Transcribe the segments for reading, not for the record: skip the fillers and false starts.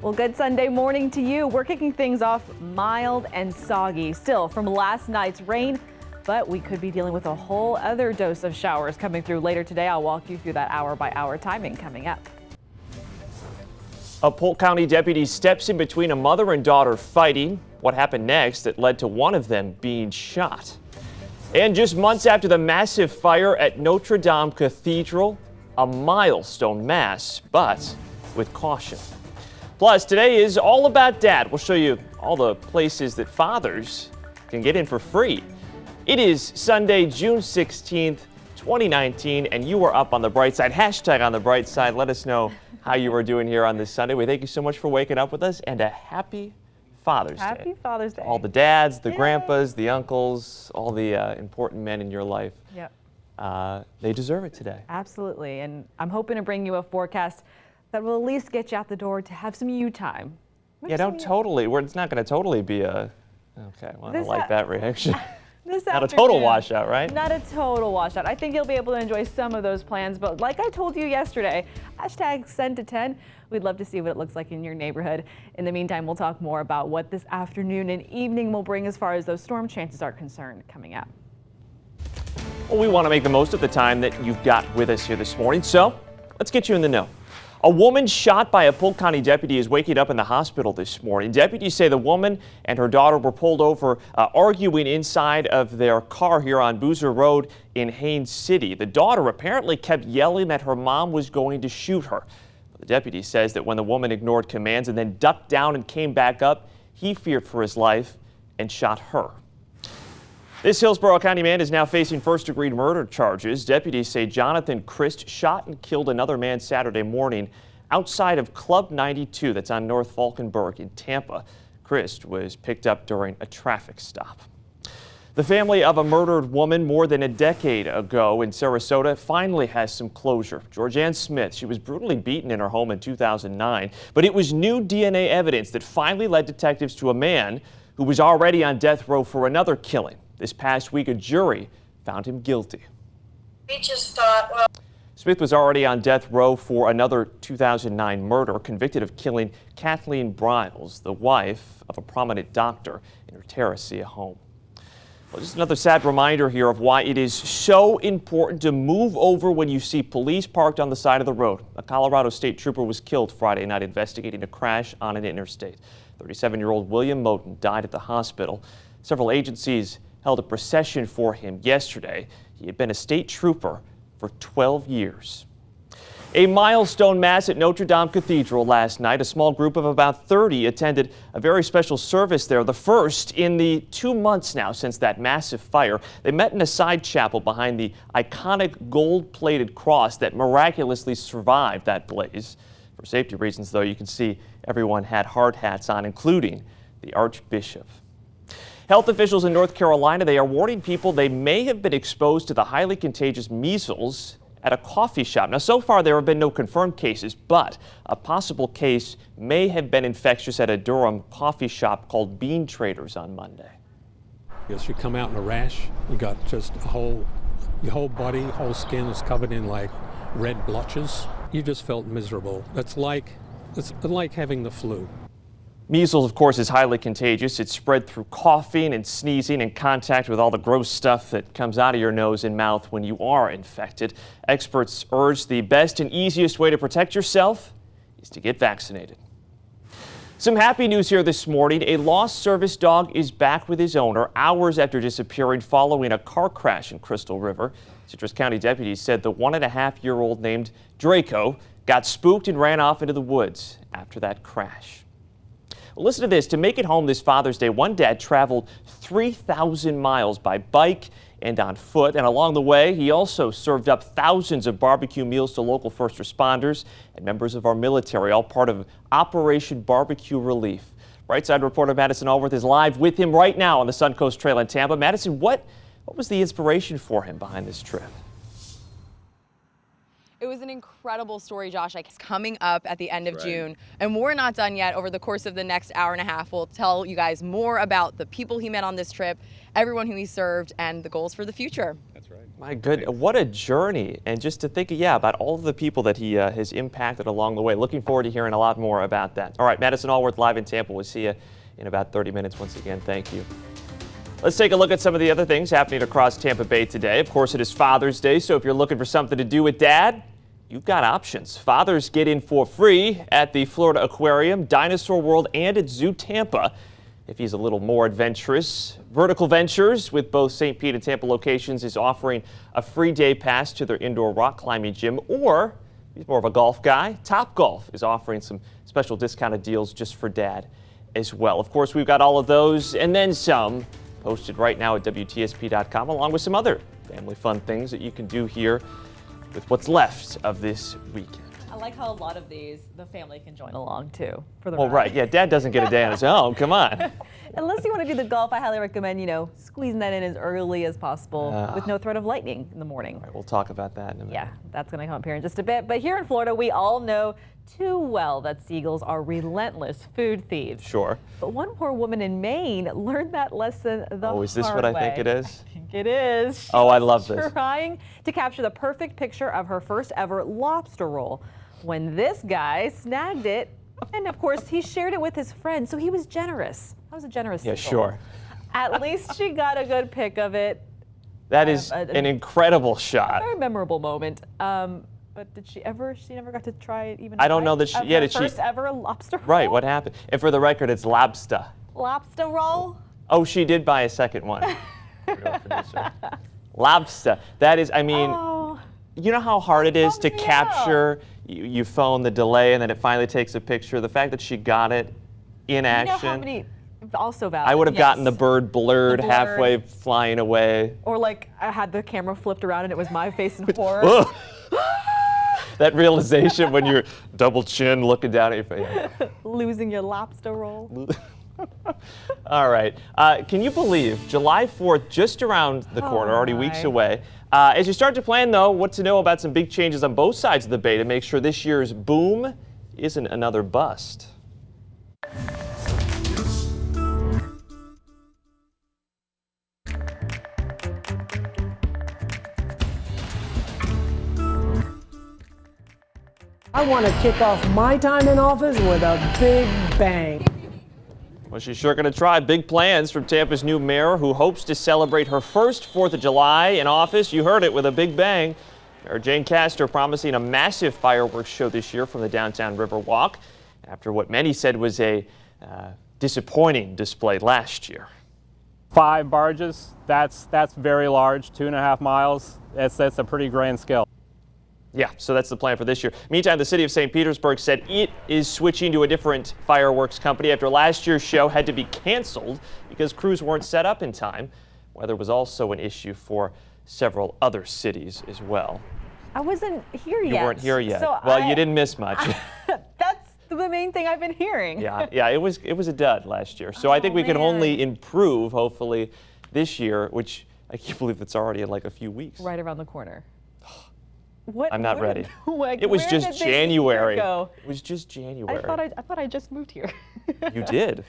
Well, good Sunday morning to you. We're kicking things off mild and soggy still from last night's rain, but we could be dealing with a whole other dose of showers coming through later today. I'll walk you through that hour-by-hour timing coming up. A Polk County deputy steps in between a mother and daughter fighting. What happened next that led to one of them being shot? And just months after the massive fire at Notre Dame Cathedral, a milestone mass, but with caution. Plus, today is all about dad. We'll show you all the places that fathers can get in for free. It is Sunday, June 16th, 2019, and you are up on the bright side. Hashtag on the bright side. Let us know how you are doing here on this Sunday. We thank you so much for waking up with us, and a happy Father's Day. Happy Father's Day. All the dads, the grandpas, the uncles, all the important men in your life. Yep. They deserve it today. Absolutely, and I'm hoping to bring you a forecast that will at least get you out the door to have some you time. Yeah, don't totally. It's not going to totally be a. Okay, well, I don't like that reaction. Not a total washout, right? Not a total washout. I think you'll be able to enjoy some of those plans, but like I told you yesterday, hashtag send to 10. We'd love to see what it looks like in your neighborhood. In the meantime, we'll talk more about what this afternoon and evening will bring as far as those storm chances are concerned coming up. Well, we want to make the most of the time that you've got with us here this morning, so let's get you in the know. A woman shot by a Polk County deputy is waking up in the hospital this morning. Deputies say the woman and her daughter were pulled over arguing inside of their car here on Boozer Road in Haines City. The daughter apparently kept yelling that her mom was going to shoot her. The deputy says that when the woman ignored commands and then ducked down and came back up, he feared for his life and shot her. This Hillsborough County man is now facing first-degree murder charges. Deputies say Jonathan Christ shot and killed another man Saturday morning outside of Club 92 that's on North Falkenberg in Tampa. Christ was picked up during a traffic stop. The family of a murdered woman more than a decade ago in Sarasota finally has some closure. Georgianne Smith, she was brutally beaten in her home in 2009, but it was new DNA evidence that finally led detectives to a man who was already on death row for another killing. This past week, a jury found him guilty. We just thought, well, Smith was already on death row for another 2009 murder, convicted of killing Kathleen Briles, the wife of a prominent doctor in her Terracea home. Well, just another sad reminder here of why it is so important to move over when you see police parked on the side of the road. A Colorado State trooper was killed Friday night investigating a crash on an interstate. 37-year-old William Moten died at the hospital. Several agencies held a procession for him yesterday. He had been a state trooper for 12 years. A milestone mass at Notre Dame Cathedral last night. A small group of about 30 attended a very special service there, the first in the 2 months now since that massive fire. They met in a side chapel behind the iconic gold-plated cross that miraculously survived that blaze. For safety reasons, though, you can see everyone had hard hats on, including the Archbishop. Health officials in North Carolina, they are warning people they may have been exposed to the highly contagious measles at a coffee shop. Now, so far, there have been no confirmed cases, but a possible case may have been infectious at a Durham coffee shop called Bean Traders on Monday. Yes, you come out in a rash, you got just your whole body, whole skin is covered in like red blotches. You just felt miserable. It's like having the flu. Measles, of course, is highly contagious. It's spread through coughing and sneezing and contact with all the gross stuff that comes out of your nose and mouth when you are infected. Experts urge the best and easiest way to protect yourself is to get vaccinated. Some happy news here this morning. A lost service dog is back with his owner hours after disappearing following a car crash in Crystal River. Citrus County deputies said the 1.5-year-old named Draco got spooked and ran off into the woods after that crash. Well, listen to this. To make it home this Father's Day, one dad traveled 3,000 miles by bike and on foot. And along the way, he also served up thousands of barbecue meals to local first responders and members of our military, all part of Operation Barbecue Relief. Right Side reporter Madison Allworth is live with him right now on the Suncoast Trail in Tampa. Madison, what was the inspiration for him behind this trip? It was an incredible story, Josh. It's coming up at the end of June, and we're not done yet. Over the course of the next hour and a half, we'll tell you guys more about the people he met on this trip, everyone who he served, and the goals for the future. That's right. My goodness, what a journey. And just to think, about all of the people that he has impacted along the way. Looking forward to hearing a lot more about that. All right, Madison Allworth live in Tampa. We'll see you in about 30 minutes. Once again, thank you. Let's take a look at some of the other things happening across Tampa Bay today. Of course, it is Father's Day, so if you're looking for something to do with Dad, you've got options. Fathers get in for free at the Florida Aquarium, Dinosaur World, and at Zoo Tampa. If he's a little more adventurous, Vertical Ventures, with both St. Pete and Tampa locations, is offering a free day pass to their indoor rock climbing gym. Or, if he's more of a golf guy, Top Golf is offering some special discounted deals just for Dad as well. Of course, we've got all of those and then some posted right now at WTSP.com, along with some other family fun things that you can do here with what's left of this weekend. I like how a lot of these, the family can join along too. For the Well, right. Yeah, Dad doesn't get a day on his own. Come on. Unless you want to do the golf, I highly recommend, squeezing that in as early as possible with no threat of lightning in the morning. All right, we'll talk about that in a minute. Yeah, that's going to come up here in just a bit. But here in Florida, we all know too well that seagulls are relentless food thieves. Sure. But one poor woman in Maine learned that lesson the hard way. Oh, is this what I think it is? I think it is. She Oh, I was love this. Trying to capture the perfect picture of her first ever lobster roll when this guy snagged it. And of course, he shared it with his friend, so he was generous. That was a generous Yeah, seagull. sure. At least she got a good pic of it. That is an incredible shot. Very memorable moment. But did she ever? She never got to try it even. I don't know that she. Yeah, did she? First ever lobster roll. Right. What happened? And for the record, it's lobster. Lobster roll. Oh, she did buy a second one. Lobster. That is. I mean, Oh, you know how hard it is to Bums me capture. You phone the delay, and then it finally takes a picture. The fact that she got it in you know action. how many? Also valid. I would have gotten the yes. bird blurred The blurred. halfway flying away. Or like I had the camera flipped around and it was my face in horror. Ugh. That realization when you're double chin looking down at your face. Losing your lobster roll. All right. Can you believe July 4th, just around the corner, already weeks my. away? As you start to plan, though, what to know about some big changes on both sides of the bay to make sure this year's boom isn't another bust. I want to kick off my time in office with a big bang. Well, she's sure going to try. Big plans from Tampa's new mayor, who hopes to celebrate her first 4th of July in office. You heard it, with a big bang. Mayor Jane Castor promising a massive fireworks show this year from the downtown Riverwalk, after what many said was a disappointing display last year. 5 barges, that's very large, 2.5 miles. That's a pretty grand scale. Yeah, so that's the plan for this year. Meantime, the city of St. Petersburg said it is switching to a different fireworks company after last year's show had to be canceled because crews weren't set up in time. Weather was also an issue for several other cities as well. I wasn't here yet. You weren't here yet. So Well, you didn't miss much. That's the main thing I've been hearing. Yeah, it was a dud last year. So I think we can man. only improve, hopefully, this year, which I can't believe it's already in like a few weeks. Right around the corner. What? I'm not where ready. did- like, It was where just did this year January. go? It was just January. I thought I just moved here. You did.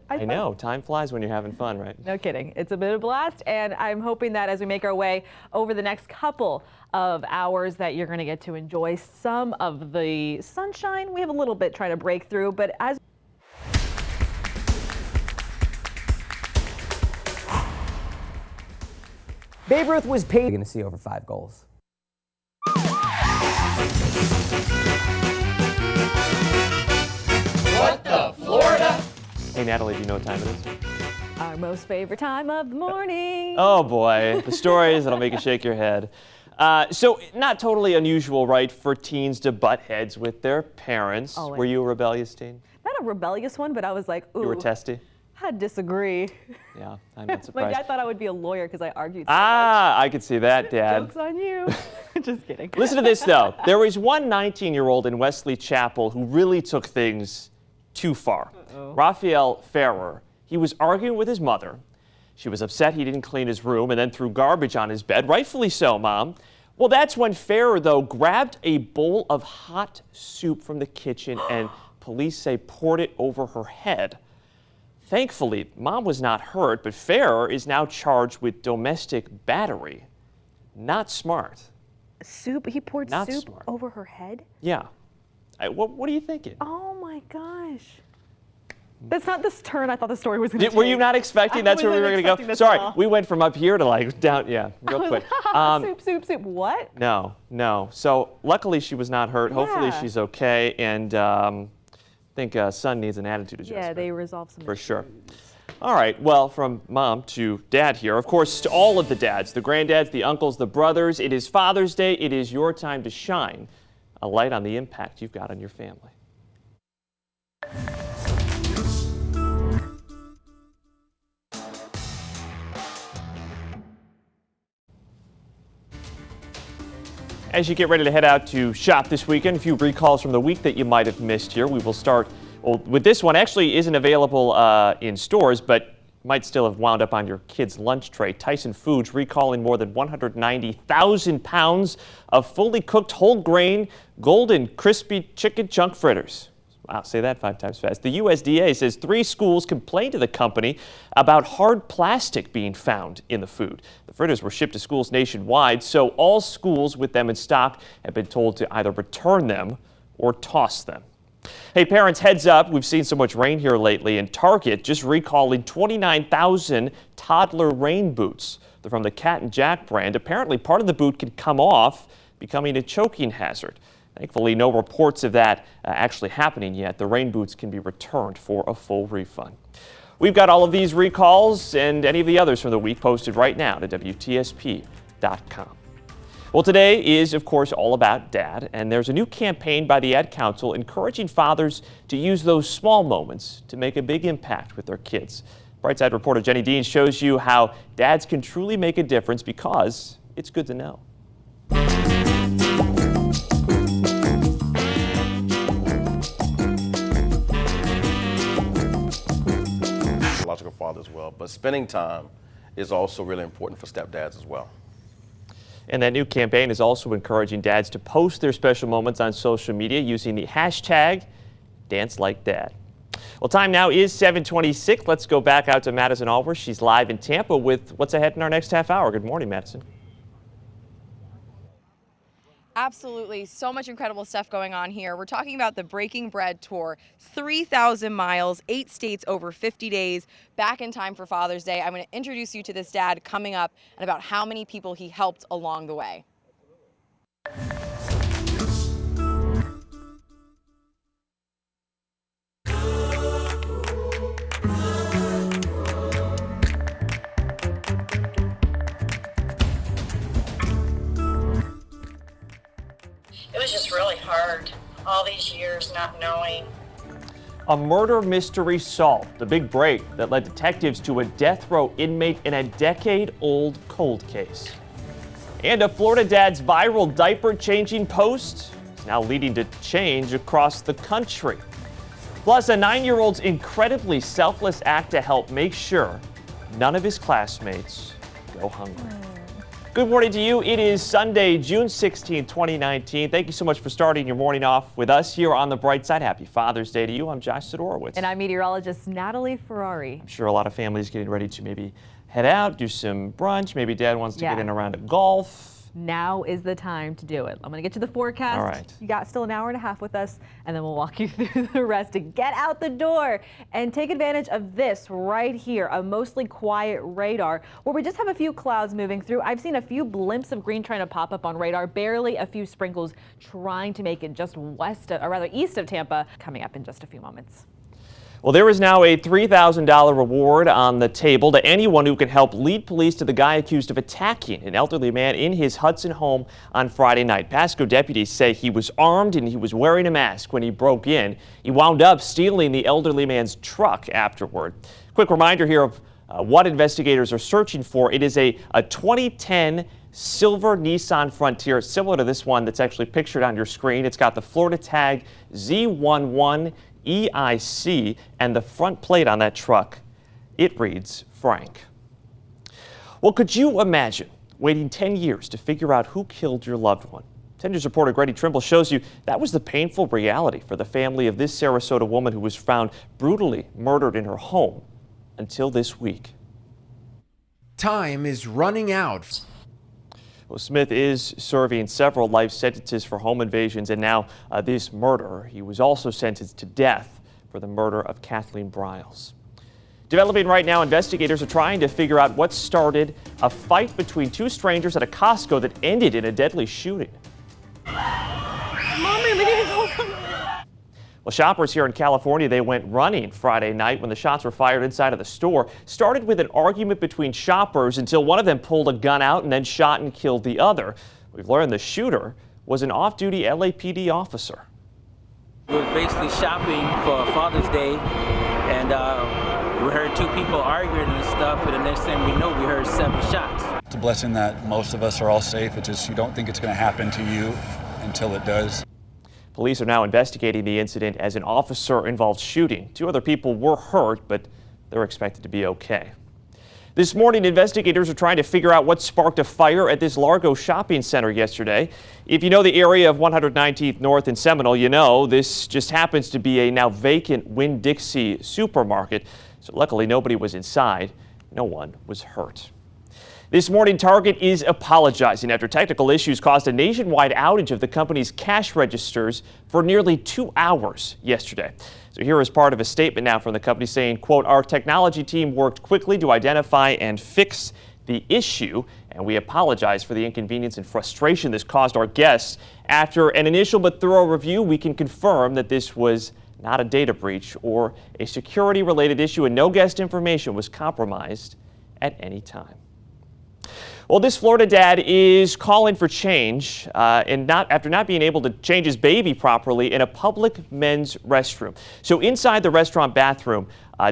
I thought- know. Time flies when you're having fun, right? No kidding. It's a bit of a blast, and I'm hoping that as we make our way over the next couple of hours that you're going to get to enjoy some of the sunshine. We have a little bit trying to break through, but as Babe Ruth was paid. You're going to see over 5 goals. Hey, Natalie, do you know what time it is? our most favorite time of the morning. Oh, boy. The stories that'll make you shake your head. So, not totally unusual, right, for teens to butt heads with their parents. Always. Were you a rebellious teen? Not a rebellious one, but I was like, ooh, You were testy? I disagree. Yeah, I'm not My surprised. dad thought I would be a lawyer because I argued so I could see that, much. Dad. Joke's on you. Just kidding. Listen to this, though. There was one 19-year-old in Wesley Chapel who really took things too far. Raphael Ferrer. He was arguing with his mother. She was upset he didn't clean his room and then threw garbage on his bed. Rightfully so, Mom. Well, that's when Ferrer, though, grabbed a bowl of hot soup from the kitchen and police say poured it over her head. Thankfully, Mom was not hurt, but Ferrer is now charged with domestic battery. Not smart. Soup? He poured Not soup smart. over her head? Yeah. What are you thinking? Oh my gosh. That's not this turn I thought the story was going to take. Were you not expecting that's where we were going to go? Sorry, we went from up here to like down, yeah, real quick. Soup. What? No. So luckily she was not hurt. Hopefully Yeah. she's okay. And I think son needs an attitude adjustment. Yeah, they resolved some For issues. sure. All right, well, from mom to dad here. Of course, to all of the dads, the granddads, the uncles, the brothers, it is Father's Day. It is your time to shine a light on the impact you've got on your family. As you get ready to head out to shop this weekend, a few recalls from the week that you might have missed here. We will start with this one. Actually isn't available in stores, but might still have wound up on your kid's lunch tray. Tyson Foods recalling more than 190,000 pounds of fully cooked whole grain, golden crispy chicken chunk fritters. Wow, say that 5 times fast. The USDA says 3 schools complained to the company about hard plastic being found in the food. The fritters were shipped to schools nationwide, so all schools with them in stock have been told to either return them or toss them. Hey, parents, heads up. We've seen so much rain here lately, and Target just recalling 29,000 toddler rain boots. They're from the Cat and Jack brand. Apparently, part of the boot can come off, becoming a choking hazard. Thankfully, no reports of that actually happening yet. The rain boots can be returned for a full refund. We've got all of these recalls and any of the others from the week posted right now to WTSP.com. Well, today is, of course, all about Dad, and there's a new campaign by the Ad Council encouraging fathers to use those small moments to make a big impact with their kids. Brightside reporter Jenny Dean shows you how dads can truly make a difference because it's good to know. Biological father as well, but spending time is also really important for stepdads as well. And that new campaign is also encouraging dads to post their special moments on social media using the hashtag #DanceLikeDad. Well, time now is 7:26. Let's go back out to Madison Alvers. She's live in Tampa with what's ahead in our next half hour. Good morning, Madison. Absolutely. So much incredible stuff going on here. We're talking about the Breaking Bread Tour. 3,000 miles, 8 states over 50 days, back in time for Father's Day. I'm going to introduce you to this dad coming up and about how many people he helped along the way. It was just really hard, all these years not knowing. A murder mystery solved, the big break that led detectives to a death row inmate in a decade-old cold case. And a Florida dad's viral diaper-changing post is now leading to change across the country. Plus, a 9-year-old's incredibly selfless act to help make sure none of his classmates go hungry. Good morning to you. It is Sunday, June 16, 2019. Thank you so much for starting your morning off with us here on the Bright Side. Happy Father's Day to you. I'm Josh Sidorowitz. And I'm meteorologist Natalie Ferrari. I'm sure a lot of families getting ready to maybe head out, do some brunch. Maybe dad wants to Yeah. get in a round of golf. Now is the time to do it. I'm going to get to the forecast. All right. You got still an hour and a half with us, and then we'll walk you through the rest to get out the door and take advantage of this right here, a mostly quiet radar where we just have a few clouds moving through. I've seen a few blimps of green trying to pop up on radar, barely a few sprinkles trying to make it just east of Tampa, coming up in just a few moments. Well, there is now a $3,000 reward on the table to anyone who can help lead police to the guy accused of attacking an elderly man in his Hudson home on Friday night. Pasco deputies say he was armed and he was wearing a mask when he broke in. He wound up stealing the elderly man's truck afterward. Quick reminder here of what investigators are searching for. It is a 2010 silver Nissan Frontier, similar to this one that's actually pictured on your screen. It's got the Florida tag Z11 EIC, and the front plate on that truck, it reads Frank. Well, could you imagine waiting 10 years to figure out who killed your loved one? 10 News reporter Grady Trimble shows you that was the painful reality for the family of this Sarasota woman who was found brutally murdered in her home until this week. Time is running out. Well, Smith is serving several life sentences for home invasions and now this murder. He was also sentenced to death for the murder of Kathleen Briles. Developing right now, investigators are trying to figure out what started a fight between two strangers at a Costco that ended in a deadly shooting. Mommy, we need to go somewhere. Well, shoppers here in California, they went running Friday night when the shots were fired inside of the store. Started with an argument between shoppers until one of them pulled a gun out and then shot and killed the other. We've learned the shooter was an off-duty LAPD officer. We were basically shopping for Father's Day, and we heard two people arguing and stuff, and the next thing we know, we heard 7 shots. It's a blessing that most of us are all safe. It's just you don't think it's going to happen to you until it does. Police are now investigating the incident as an officer-involved shooting. 2 other people were hurt, but they're expected to be okay. This morning, investigators are trying to figure out what sparked a fire at this Largo shopping center yesterday. If you know the area of 119th North in Seminole, you know this just happens to be a now vacant Winn-Dixie supermarket. So luckily, nobody was inside. No one was hurt. This morning, Target is apologizing after technical issues caused a nationwide outage of the company's cash registers for nearly 2 hours yesterday. So here is part of a statement now from the company saying, quote, "Our technology team worked quickly to identify and fix the issue, and we apologize for the inconvenience and frustration this caused our guests. After an initial but thorough review, we can confirm that this was not a data breach or a security-related issue, and no guest information was compromised at any time." Well, this Florida dad is calling for change after not being able to change his baby properly in a public men's restroom. So inside the restaurant bathroom,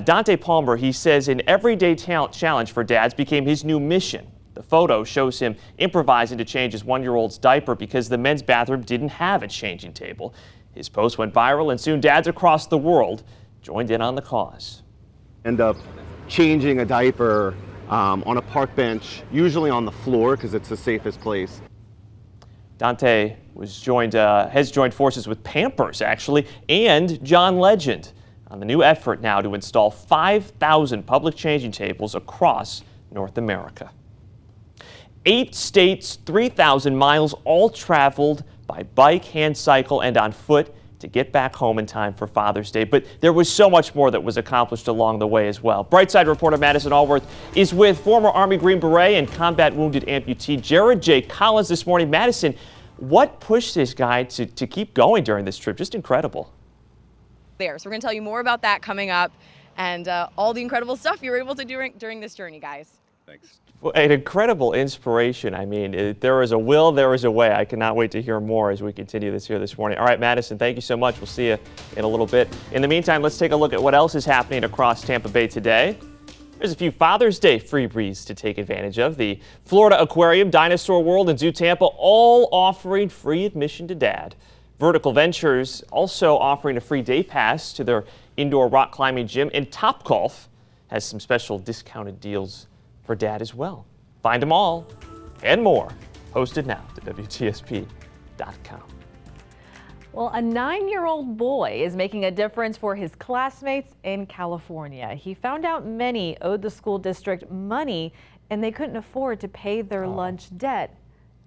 Dante Palmer, he says an everyday challenge for dads became his new mission. The photo shows him improvising to change his 1-year-old's diaper because the men's bathroom didn't have a changing table. His post went viral, and soon dads across the world joined in on the cause. End up changing a diaper on a park bench, usually on the floor because it's the safest place. Dante has joined forces with Pampers, actually, and John Legend on the new effort now to install 5,000 public changing tables across North America. 8 states, 3,000 miles, all traveled by bike, hand cycle, and on foot to get back home in time for Father's Day. But there was so much more that was accomplished along the way as well. Brightside reporter Madison Allworth is with former Army Green Beret and combat wounded amputee Jared J. Collins this morning. Madison, what pushed this guy to keep going during this trip? Just incredible. So we're going to tell you more about that coming up and all the incredible stuff you were able to do during this journey, guys. Thanks. Well, an incredible inspiration. I mean, there is a will, there is a way. I cannot wait to hear more as we continue this here this morning. All right, Madison, thank you so much. We'll see you in a little bit. In the meantime, let's take a look at what else is happening across Tampa Bay today. There's a few Father's Day freebies to take advantage of. The Florida Aquarium, Dinosaur World, and Zoo Tampa all offering free admission to Dad. Vertical Ventures also offering a free day pass to their indoor rock climbing gym. And Topgolf has some special discounted deals for Dad as well. Find them all and more posted now to WTSP.com. Well, a 9-year-old boy is making a difference for his classmates in California. He found out many owed the school district money and they couldn't afford to pay their lunch debt.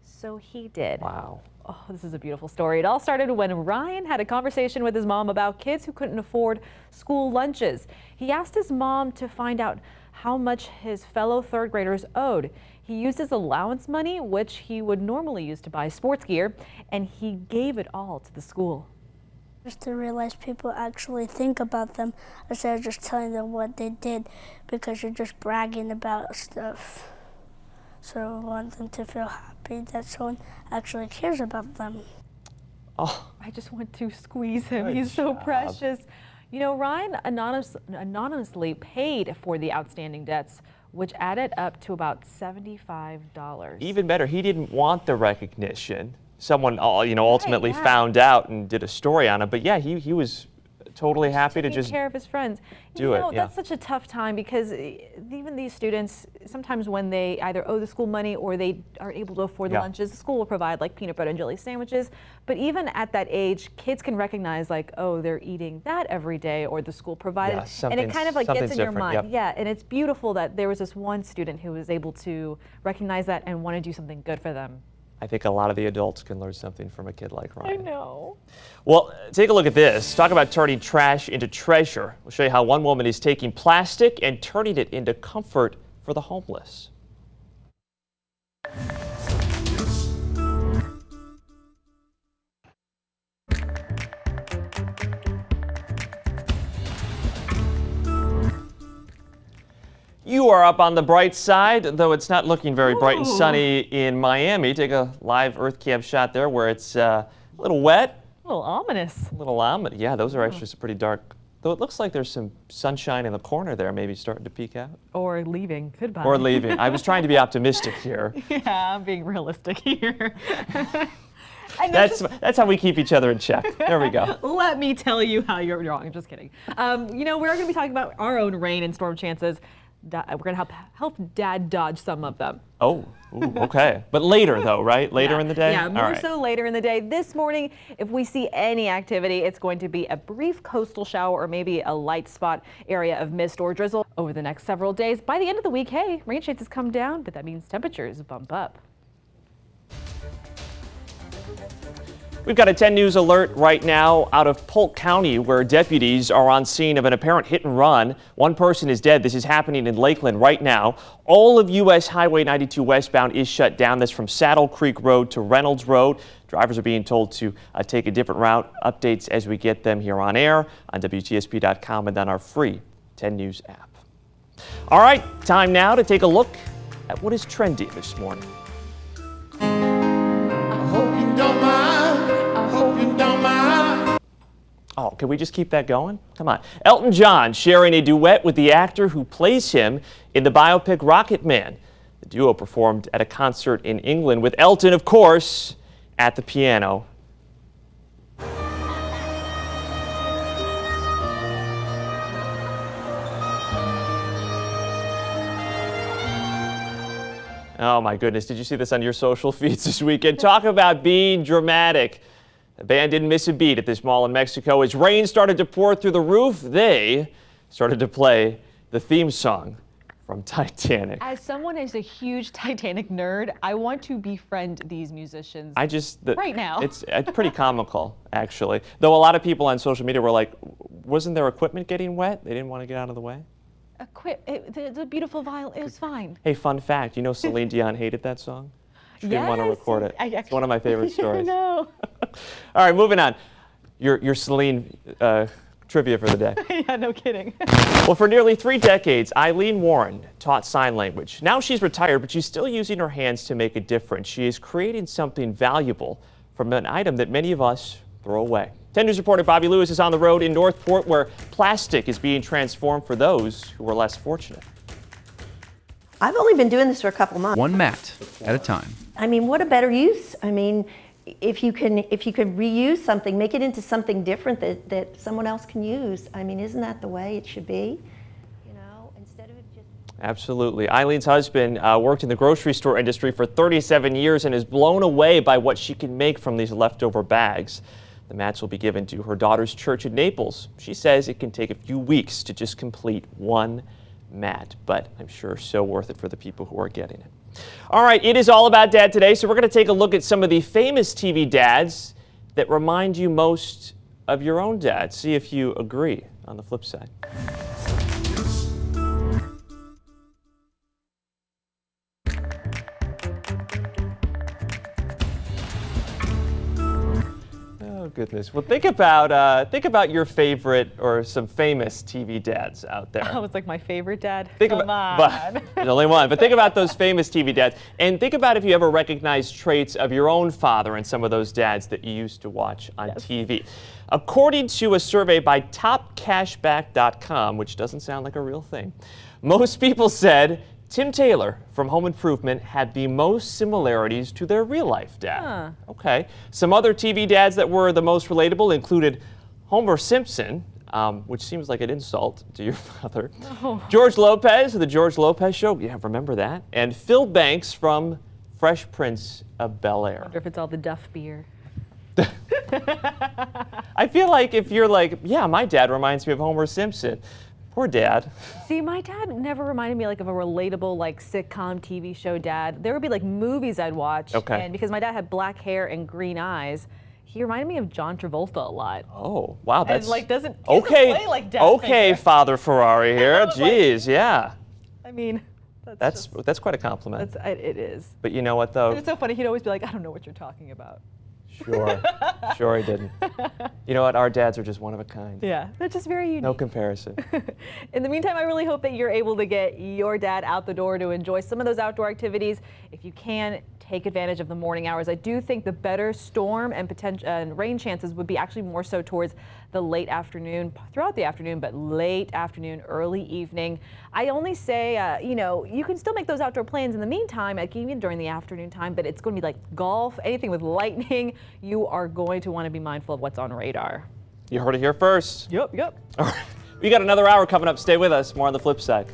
So he did. Wow. Oh, this is a beautiful story. It all started when Ryan had a conversation with his mom about kids who couldn't afford school lunches. He asked his mom to find out how much his fellow 3rd graders owed. He used his allowance money, which he would normally use to buy sports gear, and he gave it all to the school. Just to realize people actually think about them instead of just telling them what they did, because you're just bragging about stuff. So I want them to feel happy that someone actually cares about them. Oh, I just want to squeeze him. Good He's so job. precious. You know, Ryan anonymously paid for the outstanding debts, which added up to about $75. Even better, he didn't want the recognition. Someone, ultimately found out and did a story on him. But yeah, he was totally happy to Taking just care of his friends. do it, yeah. That's such a tough time because even these students, sometimes when they either owe the school money or they aren't able to afford the lunches, the school will provide like peanut butter and jelly sandwiches. But even at that age, kids can recognize like, oh, they're eating that every day, or the school provided, and it kind of like gets in your mind. Yep. Yeah, and it's beautiful that there was this one student who was able to recognize that and want to do something good for them. I think a lot of the adults can learn something from a kid like Ryan. I know. Well, take a look at this. Talk about turning trash into treasure. We'll show you how one woman is taking plastic and turning it into comfort for the homeless. You are up on the bright side, though it's not looking very bright and sunny in Miami. Take a live Earth Cam shot there where it's a little wet. A little ominous. A little ominous. Yeah, those are actually some pretty dark. Though it looks like there's some sunshine in the corner there, maybe starting to peek out. Or leaving. Goodbye. Or leaving. I was trying to be optimistic here. Yeah, I'm being realistic here. That's how we keep each other in check. There we go. Let me tell you how you're wrong. I'm just kidding. We're going to be talking about our own rain and storm chances. We're going to help Dad dodge some of them. Oh, ooh, okay. But later, though, right? Later in the day? Yeah, more so later in the day. This morning, if we see any activity, it's going to be a brief coastal shower or maybe a light spot area of mist or drizzle over the next several days. By the end of the week, hey, rain chances come down, but that means temperatures bump up. We've got a 10 News alert right now out of Polk County where deputies are on scene of an apparent hit and run. One person is dead. This is happening in Lakeland right now. All of U.S. Highway 92 westbound is shut down. That's from Saddle Creek Road to Reynolds Road. Drivers are being told to take a different route. Updates as we get them here on air on WTSP.com and on our free 10 News app. All right, time now to take a look at what is trendy this morning. I hope you don't mind. Oh, can we just keep that going? Come on. Elton John sharing a duet with the actor who plays him in the biopic Rocket Man. The duo performed at a concert in England with Elton, of course, at the piano. Oh my goodness, did you see this on your social feeds this weekend? Talk about being dramatic. The band didn't miss a beat at this mall in Mexico. As rain started to pour through the roof, they started to play the theme song from Titanic. As someone who's a huge Titanic nerd, I want to befriend these musicians right now. It's pretty comical, actually. Though a lot of people on social media were like, wasn't their equipment getting wet? They didn't want to get out of the way? The beautiful violin, it was fine. Hey, fun fact, you know Celine Dion hated that song? She didn't want to record it. It's one of my favorite stories. I know. All right, moving on. Your Celine trivia for the day. Yeah, no kidding. Well, for nearly 3 decades, Eileen Warren taught sign language. Now she's retired, but she's still using her hands to make a difference. She is creating something valuable from an item that many of us throw away. 10 News reporter Bobby Lewis is on the road in Northport where plastic is being transformed for those who are less fortunate. I've only been doing this for a couple months. One mat at a time. I mean, what a better use. I mean, if you can reuse something, make it into something different that someone else can use. I mean, isn't that the way it should be? You know, instead of it just... Absolutely. Eileen's husband worked in the grocery store industry for 37 years and is blown away by what she can make from these leftover bags. The mats will be given to her daughter's church in Naples. She says it can take a few weeks to just complete one mat, but I'm sure so worth it for the people who are getting it. All right, it is all about Dad today, so we're going to take a look at some of the famous TV dads that remind you most of your own dad. See if you agree on the flip side. Oh goodness. Well, think about your favorite or some famous TV dads out there. Oh, it's like my favorite dad. Come on. There's only one. But think about those famous TV dads, and think about if you ever recognize traits of your own father and some of those dads that you used to watch on TV. According to a survey by TopCashback.com, which doesn't sound like a real thing, most people said Tim Taylor from Home Improvement had the most similarities to their real-life dad. Okay. Some other TV dads that were the most relatable included Homer Simpson. which seems like an insult to your father. Oh. George Lopez of The George Lopez Show. Yeah, remember that? And Phil Banks from Fresh Prince of Bel-Air. I wonder if it's all the Duff beer. I feel like if you're like, yeah, my dad reminds me of Homer Simpson. Poor dad. See, my dad never reminded me like of a relatable like sitcom TV show dad. There would be like movies I'd watch. Okay. And because my dad had black hair and green eyes, he reminded me of John Travolta a lot. Oh, wow. That's And like he doesn't okay. play like Dad Okay, Finger. Father Ferrari here. Like- Jeez, yeah. I mean, That's quite a compliment. it is. But you know what though? And it's so funny. He'd always be like, I don't know what you're talking about. Sure he didn't. You know what? Our dads are just one of a kind. Yeah, they're just very unique. No comparison. In the meantime, I really hope that you're able to get your dad out the door to enjoy some of those outdoor activities. If you can, take advantage of the morning hours. I do think the better storm and potential rain chances would be actually more so towards the late afternoon, throughout the afternoon, but late afternoon, early evening. I only say, you know, you can still make those outdoor plans in the meantime, like even during the afternoon time, but it's going to be like golf, anything with lightning. You are going to want to be mindful of what's on radar. You heard it here first. Yep. All right. We got another hour coming up. Stay with us. More on the flip side.